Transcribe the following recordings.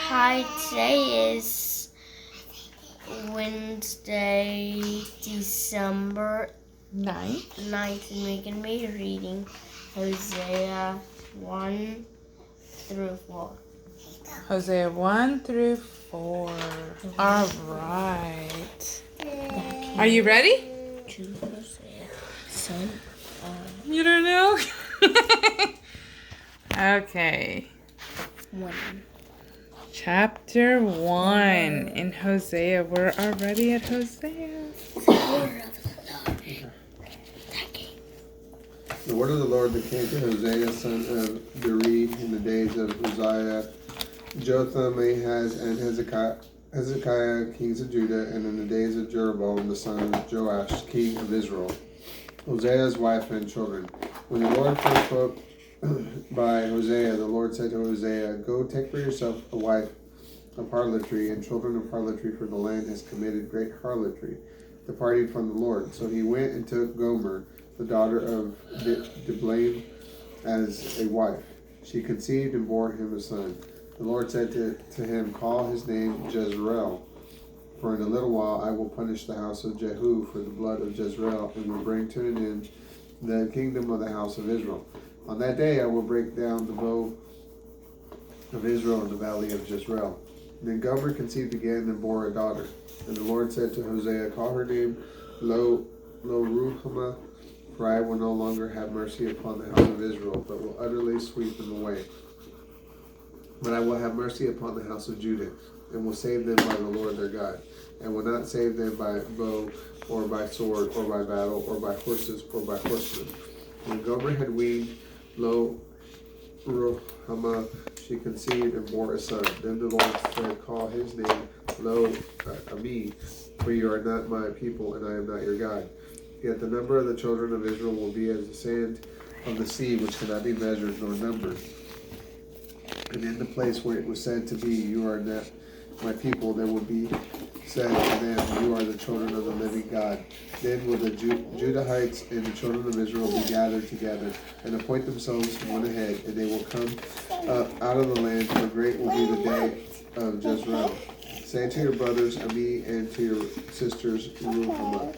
Hi, today is Wednesday, December 9th, and we're going to be reading Hosea 1 through 4. Hosea 1 through 4. All right. Are you ready? To Hosea, son of You don't know? Okay. 1. Chapter 1 in Hosea. We're already at Hosea. The word of the Lord that came to Hosea, son of Beri, in the days of Uzziah, Jotham, Ahaz, and Hezekiah, kings of Judah, and in the days of Jeroboam, the son of Joash, king of Israel, Hosea's wife and children. When the Lord first spoke by Hosea, the Lord said to Hosea, "Go take for yourself a wife of harlotry and children of harlotry, for the land has committed great harlotry, departing from the Lord." So he went and took Gomer, the daughter of Diblaim, as a wife. She conceived and bore him a son. The Lord said to him, "Call his name Jezreel, for in a little while I will punish the house of Jehu for the blood of Jezreel, and will bring to an end the kingdom of the house of Israel. On that day I will break down the bow of Israel in the valley of Jezreel." Then Gomer conceived again and bore a daughter. And the Lord said to Hosea, "Call her name Lo-Ruhamah, for I will no longer have mercy upon the house of Israel, but will utterly sweep them away. But I will have mercy upon the house of Judah, and will save them by the Lord their God, and will not save them by bow, or by sword, or by battle, or by horses, or by horsemen." When Gomer had weaned Lo-Ruhamah, she conceived and bore a son. Then the Lord said, "Call his name Lo-Ammi, for you are not my people, and I am not your God. Yet the number of the children of Israel will be as the sand of the sea, which cannot be measured nor numbered. And in the place where it was said to be, 'You are not my people,' there will be said to them, 'You are the children of the living God.' Then will the Judahites and the children of Israel be gathered together, and appoint themselves one ahead, and they will come up out of the land, for great will be the day of Jezreel. Say to your brothers Ammi, and to your sisters Ruhamah,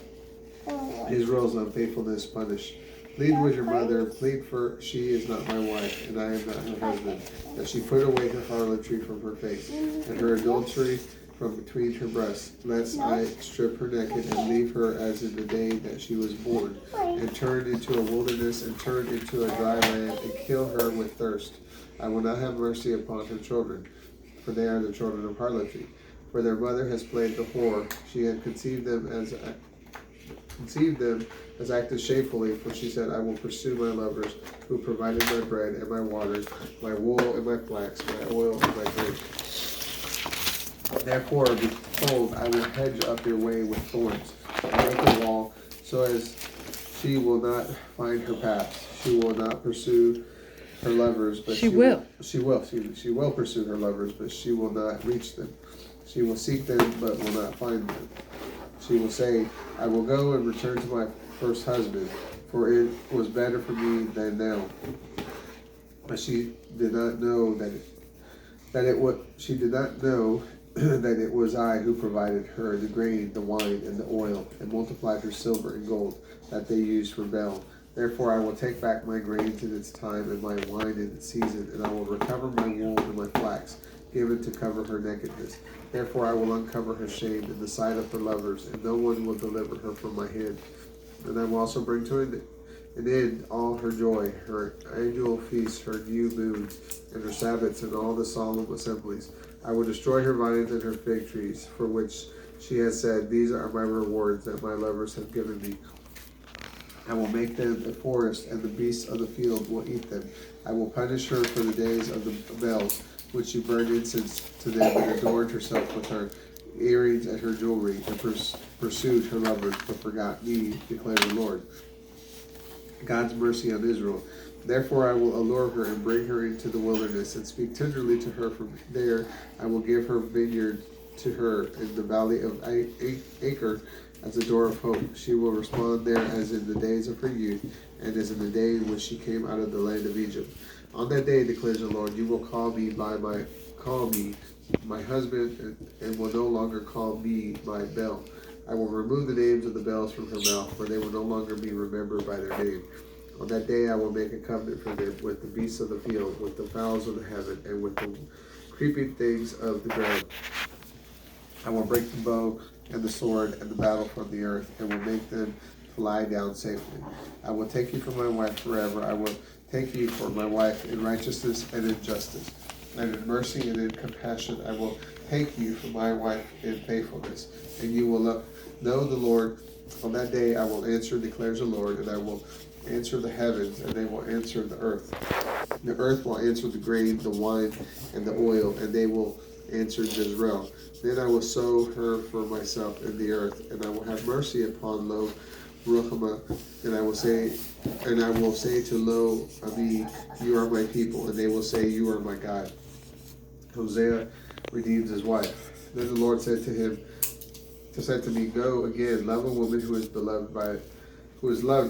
Israel's unfaithfulness punish. Plead with your mother, plead, for she is not my wife, and I am not her husband, that she put away her harlotry from her face, and her adultery from between her breasts, lest I strip her naked, and leave her as in the day that she was born, and turn into a wilderness, and turn into a dry land, and kill her with thirst. I will not have mercy upon her children, for they are the children of harlotry. For their mother has played the whore, she had conceived them as acted shamefully, for she said, 'I will pursue my lovers, who provided my bread and my water, my wool and my flax, my oil and my grain. Therefore, behold, I will hedge up your way with thorns, and make a wall, so as she will not find her paths. She will not pursue her lovers, but she will pursue her lovers, but she will not reach them. She will seek them, but will not find them. She will say, 'I will go and return to my first husband, for it was better for me than now.' But she did not know that it was I who provided her the grain, the wine, and the oil, and multiplied her silver and gold that they used for Baal. Therefore I will take back my grain in its time, and my wine in its season, and I will recover my wool and my flax, given to cover her nakedness. Therefore I will uncover her shame in the sight of her lovers, and no one will deliver her from my hand. And I will also bring to an end all her joy, her annual feasts, her new moons, and her Sabbaths, and all the solemn assemblies. I will destroy her vines and her fig trees, for which she has said, 'These are my rewards that my lovers have given me.' I will make them a forest, and the beasts of the field will eat them. I will punish her for the days of the bells, which she burned incense to them, and adorned herself with her earrings and her jewelry, and pursued her lovers, but forgot me, declares the Lord." God's mercy on Israel. Therefore I will allure her and bring her into the wilderness, and speak tenderly to her from there. I will give her vineyard to her in the valley of Acre as a door of hope. She will respond there as in the days of her youth, and as in the day when she came out of the land of Egypt. On that day, declares the Lord, you will call me my husband and will no longer call me my Bel. I will remove the names of the Bels from her mouth, for they will no longer be remembered by their name. On that day I will make a covenant for them with the beasts of the field, with the fowls of the heaven, and with the creeping things of the ground. I will break the bow and the sword and the battle from the earth, and will make them to lie down safely. I will take you for my wife forever. I will take you for my wife in righteousness and in justice, and in mercy and in compassion. I will take you for my wife in faithfulness, and you will know the Lord. On that day I will answer, declares the Lord, and I will answer the heavens, and they will answer the earth. The earth will answer the grain, the wine, and the oil, and they will answer Jezreel. Then I will sow her for myself in the earth, and I will have mercy upon Lo Ruhamah, and I will say to Lo Ami, you are my people, and they will say, you are my God. Hosea redeems his wife. Then the Lord said to me, go again, love a woman who is loved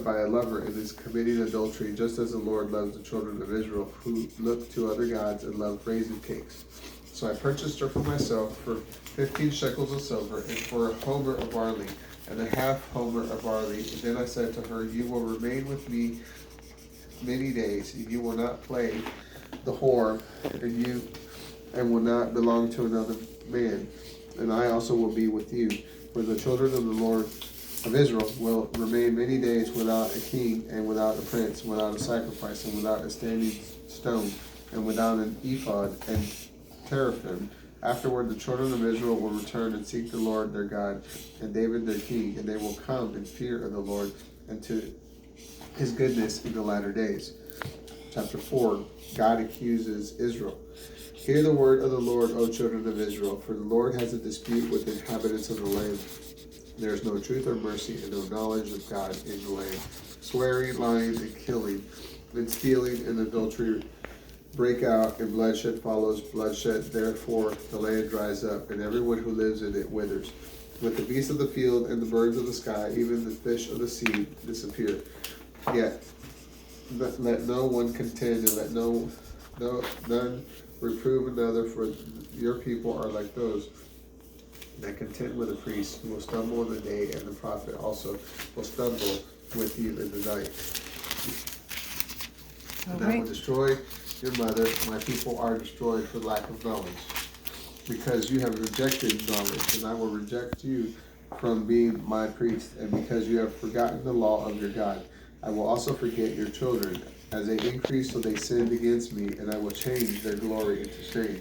by a lover and is committing adultery, just as the Lord loves the children of Israel, who look to other gods and love raisin cakes. So I purchased her for myself for 15 shekels of silver, and for a homer of barley, and a half homer of barley. And then I said to her, you will remain with me many days, and you will not play the whore, and will not belong to another man, and I also will be with you. For the children of the Lord of Israel will remain many days without a king, and without a prince, without a sacrifice, and without a standing stone, and without an ephod and teraphim. Afterward the children of Israel will return and seek the Lord their God, and David their king, and they will come in fear of the Lord and to his goodness in the latter days. Chapter 4. God accuses Israel. Hear the word of the Lord, O children of Israel, for the Lord has a dispute with the inhabitants of the land. There is no truth or mercy and no knowledge of God in the land. Swearing, lying, and killing, and stealing and adultery break out, and bloodshed follows bloodshed. Therefore the land dries up, and everyone who lives in it withers. With the beasts of the field and the birds of the sky, even the fish of the sea disappear. Yet let no one contend, and let none reprove another, for your people are like those that contend with the priest, who will stumble in the day, and the prophet also will stumble with you in the night. And I will destroy your mother. My people are destroyed for lack of knowledge, because you have rejected knowledge, and I will reject you from being my priest, and because you have forgotten the law of your God. I will also forget your children. As they increase, so they sinned against me, and I will change their glory into shame.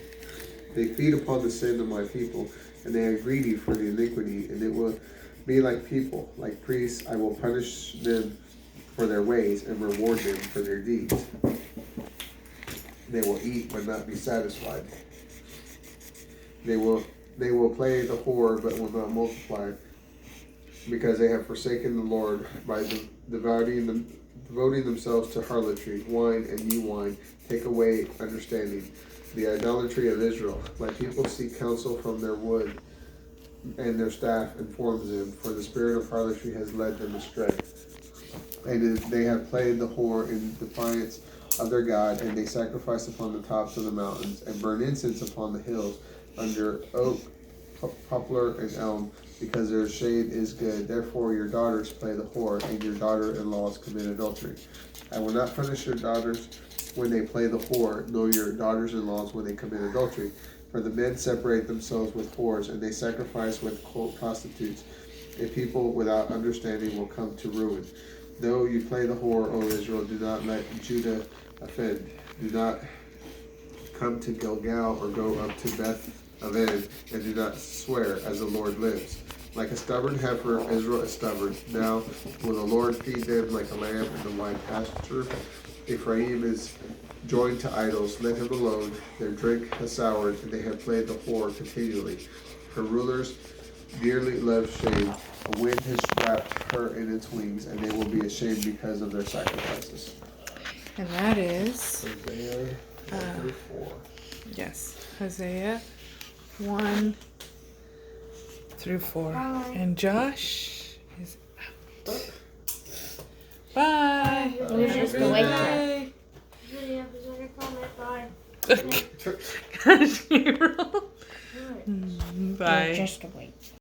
They feed upon the sin of my people, and they are greedy for the iniquity, and it will be like people, like priests. I will punish them for their ways and reward them for their deeds. They will eat but not be satisfied. They will play the whore but will not multiply, because they have forsaken the Lord by devoting themselves to harlotry. Wine and new wine take away understanding. The idolatry of Israel. My people seek counsel from their wood, and their staff informs them, for the spirit of harlotry has led them astray. And they have played the whore in defiance of their God, and they sacrifice upon the tops of the mountains, and burn incense upon the hills, under oak, poplar, and elm, because their shade is good. Therefore your daughters play the whore, and your daughter-in-laws commit adultery. I will not punish your daughters when they play the whore, nor your daughters-in-laws when they commit adultery. For the men separate themselves with whores, and they sacrifice with prostitutes. A people without understanding will come to ruin. Though you play the whore, O Israel, do not let Judah offend. Do not come to Gilgal or go up to Beth Aven, and do not swear, as the Lord lives. Like a stubborn heifer, Israel is stubborn. Now will the Lord feed them like a lamb in the wide pasture. Ephraim is joined to idols. Let him alone. Their drink has soured, and they have played the whore continually. Her rulers dearly love shame. A wind has wrapped her in its wings, and they will be ashamed because of their sacrifices. And that is Hosea 1-4. Yes, Hosea 1 through 4. And Josh is out. Bye. It was just a wake up. Gosh, Gabriel. Bye. Just wait.